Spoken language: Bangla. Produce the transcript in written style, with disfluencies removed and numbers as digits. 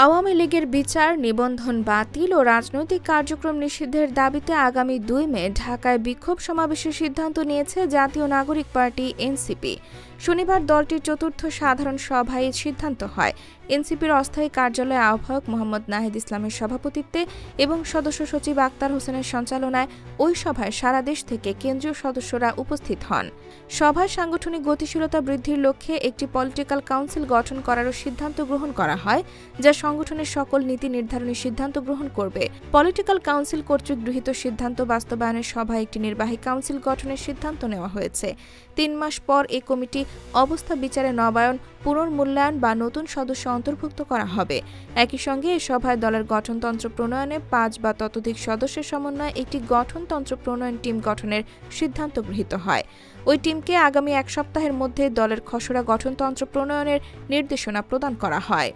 আওয়ামী লীগের বিচার, নিবন্ধন বাতিল ও রাজনৈতিক কার্যক্রম নিষিদ্ধের দাবিতে আগামী ২ মে ঢাকায় বিক্ষোভ সমাবেশের সিদ্ধান্ত নিয়েছে জাতীয় নাগরিক পার্টি এনসিপি। শনিবার দলটির চতুর্থ সাধারণ সভায় সিদ্ধান্ত হয়। এনসিপির অস্থায়ী কার্যালয়ে আহ্বায়ক মোহাম্মদ নাহিদ ইসলামের সভাপতিত্বে এবং সদস্য সচিব আক্তার হোসেনের সঞ্চালনায় ওই সভায় সারা দেশ থেকে কেন্দ্রীয় সদস্যরা উপস্থিত হন। সভায় সাংগঠনিক গতিশীলতা বৃদ্ধির লক্ষ্যে একটি পলিটিক্যাল কাউন্সিল গঠন করারও সিদ্ধান্ত গ্রহণ করা হয়, যা সংগঠনের সকল নীতি নির্ধারণী সিদ্ধান্ত গ্রহণ করবে। পলিটিক্যাল কাউন্সিল কর্তৃক গৃহীত সিদ্ধান্ত বাস্তবায়নের সভায় একটি নির্বাহী কাউন্সিল গঠনের সিদ্ধান্ত নেওয়া হয়েছে। ৩ মাস পর এ কমিটি অবস্থা বিচারে নবায়ন, পুনর্মূল্যায়ন বা নতুন সদস্য অন্তর্ভুক্ত করা হবে। একই সঙ্গে এ সভায় দলের গঠনতন্ত্র প্রণয়নে ৫ বা ততোধিক সদস্যের সমন্বয়ে একটি গঠনতন্ত্র প্রণয়ন টিম গঠনের সিদ্ধান্ত গৃহীত হয়। ওই টিমকে আগামী ১ সপ্তাহের মধ্যে দলের খসড়া গঠনতন্ত্র প্রণয়নের নির্দেশনা প্রদান করা হয়।